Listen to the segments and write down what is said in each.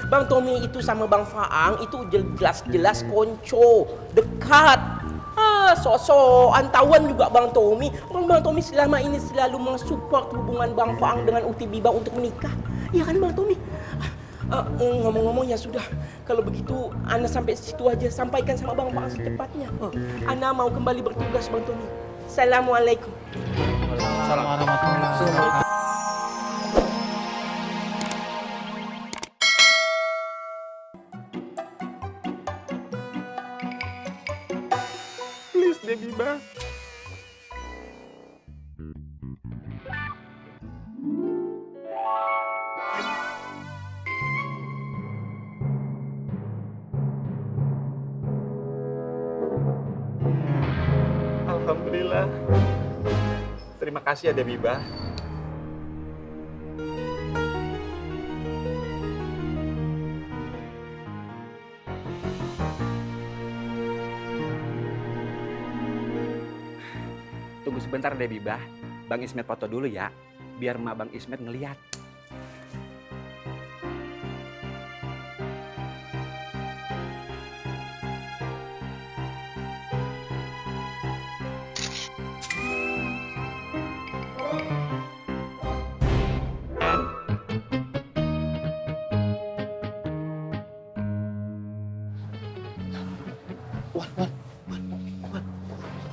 Bang Tommy itu sama Bang Faang itu jelas-jelas konco, dekat. So-soan tawan juga Bang Tommy. Orang Bang Tommy selama ini selalu mensupport hubungan Bang Faang dengan Uti Biba untuk menikah. Iya kan Bang Tommy? Ngomong-ngomong ya sudah. Kalau begitu Ana sampai situ aja. Sampaikan sama Bang Faang secepatnya. Ana mau kembali bertugas Bang Tommy. Assalamualaikum. Assalamualaikum warahmatullahi wabarakatuh. Please deh Biba. Alhamdulillah. Terima kasih ya Biba. Tunggu sebentar deh Biba. Bang Ismet foto dulu ya. Biar emak Bang Ismet ngeliat.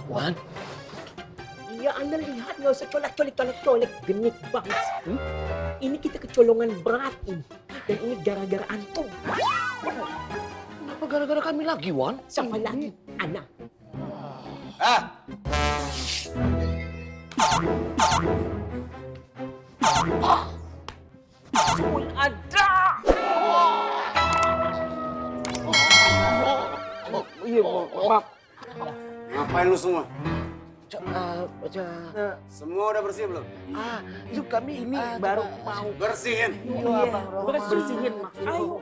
Wan, Ya Anda lihat, nggak usah colek-colek, genit banget. Ini kita kecolongan berat ini. Dan ini gara-gara antum. kenapa gara-gara kami lagi, Wan? Siapa lagi? Ana. Pun ada. Iya, maaf. Ngapain lu semua? Nah, Semua udah bersih belum? itu kami ini Baru mau Bersihin. bersihin.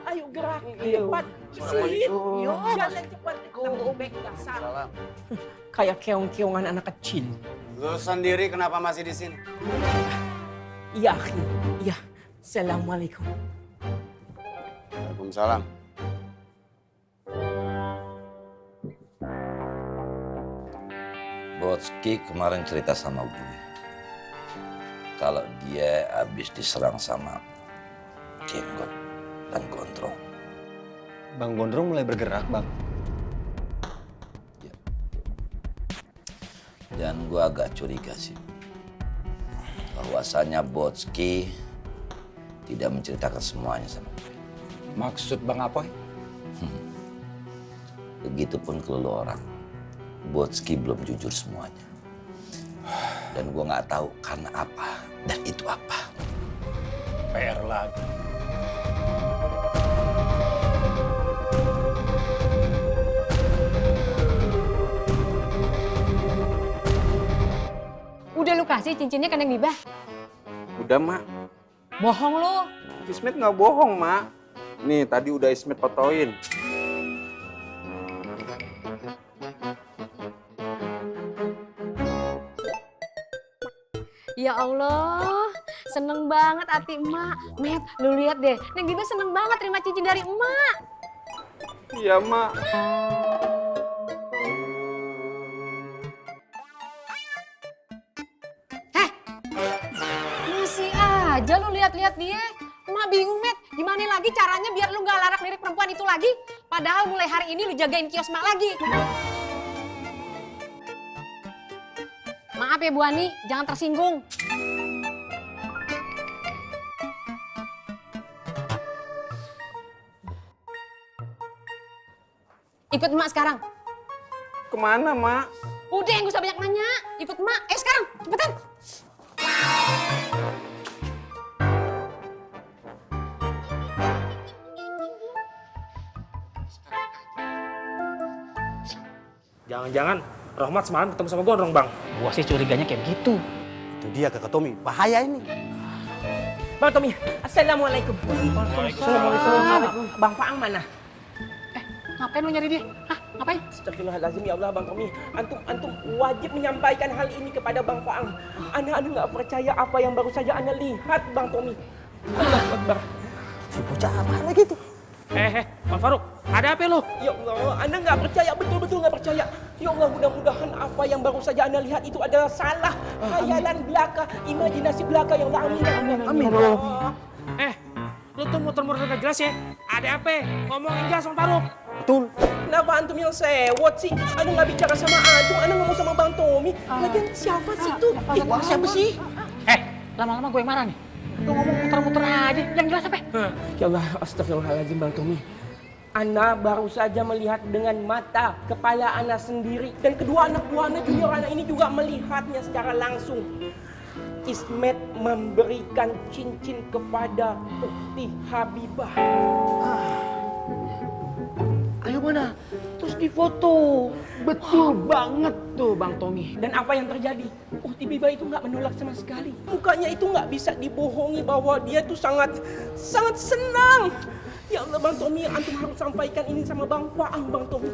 Ayo gerak. Cepat. Bersihin. Yuk, jalan cepat. Lembek dasar. Salam. Kayak keong-keongan anak kecil. Lu sendiri kenapa masih di sini? Iya, akhi. Iya. Assalamualaikum. Waalaikumsalam. Botski kemarin cerita sama gue kalau dia habis diserang sama Jenggot dan Gondrong. Bang Gondrong mulai bergerak, Bang. Dan gue agak curiga sih bahwasanya Botski tidak menceritakan semuanya sama gue. Maksud Bang Apoy? Begitupun ke lu orang. Botski belum jujur semuanya. Dan gue nggak tahu karena apa dan itu apa. PR lagi. Udah lu kasih cincinnya ke Neng Biba? Udah Mak. Bohong lu. Ismet nggak bohong Mak. Nih tadi udah Ismet fotoin. Ya Allah, seneng banget hati emak. Met, lu lihat deh, Neng Biba seneng banget terima cincin dari emak. Iya Mak. Masih aja lu lihat-lihat dia. Emak bingung, Met. Gimana lagi caranya biar lu gak larak lirik perempuan itu lagi? Padahal mulai hari ini lu jagain kios emak lagi. Maaf ya Bu Ani, jangan tersinggung. Ikut emak sekarang. Kemana Mak? Udah, gak usah banyak nanya. Ikut emak. Sekarang, cepetan. Jangan-jangan Rahmat semalam ketemu sama Gondrong, Bang. Gua sih curiganya kayak gitu. Itu dia Kakak Tommy. Bahaya ini. Bang Tommy, Assalamualaikum. Waalaikumsalam. Bang Faang mana? Ngapain lu nyari dia? Hah? Ngapain? Astagfirullahaladzim, ya Allah Bang Tommy. Antum wajib menyampaikan hal ini kepada Bang Faang. Ana nggak percaya apa yang baru saja Ana lihat Bang Tommy. Allahu Akbar. Si bocah apa lagi tuh? Bang Faruk, ada apa lo? Ya Allah, Anda nggak percaya, betul-betul nggak percaya. Ya Allah, mudah-mudahan apa yang baru saja Anda lihat itu adalah salah. Khayalan belaka, imajinasi belaka yang amin. Amin. Lo tuh muter-muter gak jelas ya. Ada apa? Ngomongin jelas Bang Faruk. Betul. Kenapa antum yang sewot sih? Anda nggak bicara sama antum, Anda ngomong sama Bang Tommy. Lagian siapa sih itu? Siapa sih? Lama-lama gue yang marah nih. Lu ngomong muter-muter aja. Yang jelas apa? Ya Allah, astagfirullahaladzim Bang Tommy. Ana baru saja melihat dengan mata kepala Ana sendiri. Dan kedua anak buah Ana, junior Ana ini juga melihatnya secara langsung. Ismet memberikan cincin kepada Ukti Habibah. Ayo mana? Terus difoto. Betul banget tuh Bang Tommy. Dan apa yang terjadi? Ukti Habibah itu nggak menolak sama sekali. Mukanya itu nggak bisa dibohongi bahwa dia tuh sangat senang. Ya Allah Bang Tommy, antum harus sampaikan ini sama Bang Faang, Bang Tommy.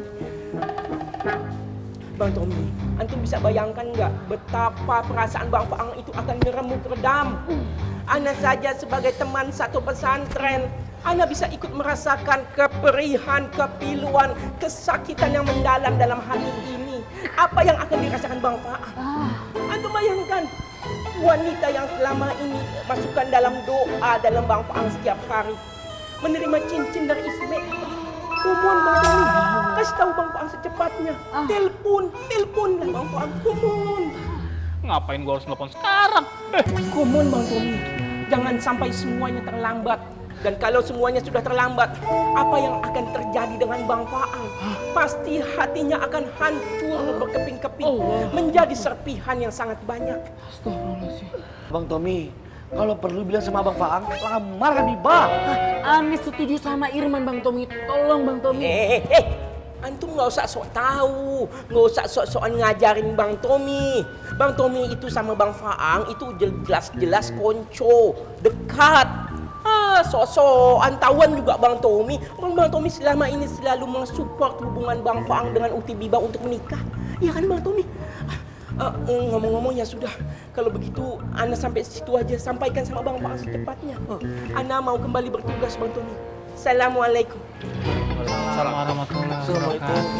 Bang Tommy, antum bisa bayangkan nggak betapa perasaan Bang Faang itu akan ngeremuk redam. Ana saja sebagai teman satu pesantren, Ana bisa ikut merasakan keperihan, kepiluan, kesakitan yang mendalam dalam hati ini. Apa yang akan dirasakan Bang Faang? Antum bayangkan, wanita yang selama ini masukkan dalam doa dalam Bang Faang setiap hari, menerima cincin dari Ismet. Kumon Bang Tommy, kasih tahu Bang Faang secepatnya. Telepon lah Bang Faang, kumon. Ngapain gua harus nelfon sekarang? Kumon Bang Tommy, jangan sampai semuanya terlambat. Dan kalau semuanya sudah terlambat, apa yang akan terjadi dengan Bang Faang? Pasti hatinya akan hancur berkeping-keping, menjadi serpihan yang sangat banyak. Bang Tommy, kalau perlu bilang sama Bang Faang, lamar Habibah. Ani setuju sama Irman Bang Tommy. Tolong Bang Tommy. Antum nggak usah sok tahu, nggak usah sok-sokan ngajarin Bang Tommy. Bang Tommy itu sama Bang Faang itu jelas-jelas konco, dekat. Sok-sokan tahuan juga Bang Tommy. Bang Tommy selama ini selalu mensupport hubungan Bang Faang dengan Ukti Habibah untuk menikah. Iya kan Bang Tommy? Ngomong-ngomong ya sudah, kalau begitu Ana sampai situ aja, sampaikan sama Bang Faang secepatnya. Ana mau kembali bertugas Bang Tommy. Assalamualaikum.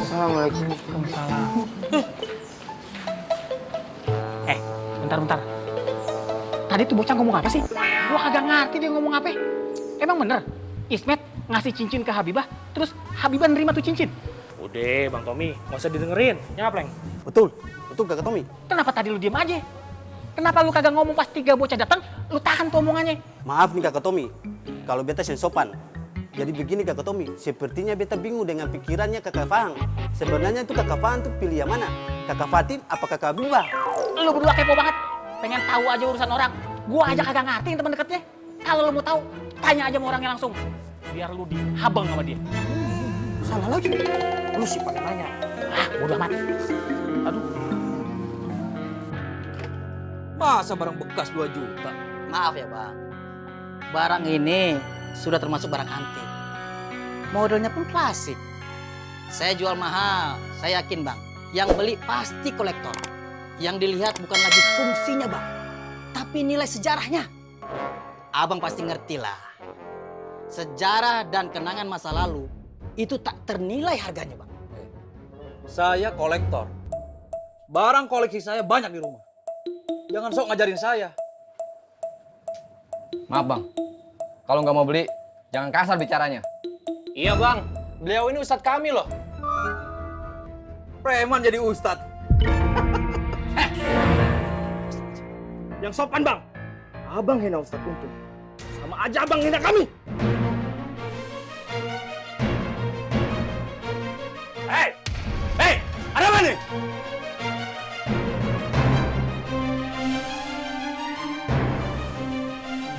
Assalamualaikum. Bentar. Tadi tuh bocah ngomong apa sih? Gua kagak ngerti dia ngomong apa. Emang bener? Ismet ngasih cincin ke Habibah, terus Habibah nerima tuh cincin? Udah Bang Tommy, nggak usah didengerin. Nyapleng. Betul Kakak Tommy. Kenapa tadi lu diem aja? Kenapa lu kagak ngomong pas 3 bocah datang, lu tahan tuh omongannya? Maaf nih Kakak Tommy, kalau beta yang sopan. Jadi begini Kakak Tommy, sepertinya beta bingung dengan pikirannya Kakak Faang. Sebenarnya itu Kakak Faang tuh pilih yang mana? Kakak Fatin apa Kakak Habibah? Lu berdua kepo banget, pengen tahu aja urusan orang. Gua aja kagak ngerti yang teman deketnya. Kalau lu mau tahu, tanya aja sama orangnya langsung. Biar lu dihabang sama dia. Salah lagi. Lu sih pakai nanya. Udah amat. Aduh. Masa barang bekas 2 juta? Maaf ya Bang, barang ini sudah termasuk barang antik. Modelnya pun klasik. Saya jual mahal, saya yakin Bang. Yang beli pasti kolektor. Yang dilihat bukan lagi fungsinya Bang, tapi nilai sejarahnya. Abang pasti ngerti lah. Sejarah dan kenangan masa lalu itu tak ternilai harganya Bang. Saya kolektor. Barang koleksi saya banyak di rumah. Jangan sok ngajarin saya. Maaf bang, kalau nggak mau beli, jangan kasar bicaranya. Iya bang, beliau ini ustadz kami loh. Preman jadi ustadz. Yang sopan Bang. Abang hina Ustadz Untung. Sama aja Abang hina kami. Hei, ada apa nih?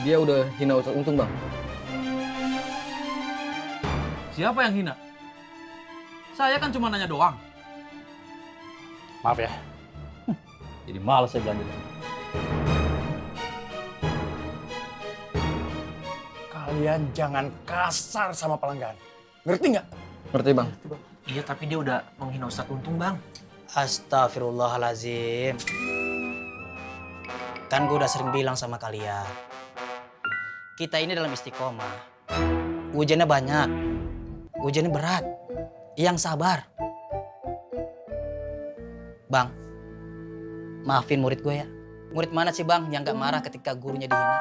Dia udah hina Ustadz Untung bang. Siapa yang hina? Saya kan cuma nanya doang. Maaf ya. Jadi malas saya belanja. Kalian jangan kasar sama pelanggan. Ngerti nggak? Ngerti bang. Iya tapi dia udah menghina Ustadz Untung Bang. Astagfirullahaladzim. Kan gue udah sering bilang sama kalian. Kita ini dalam istiqomah. Ujiannya banyak, ujiannya berat, yang sabar. Bang, maafin murid gue ya. Murid mana sih bang yang gak marah ketika gurunya dihina?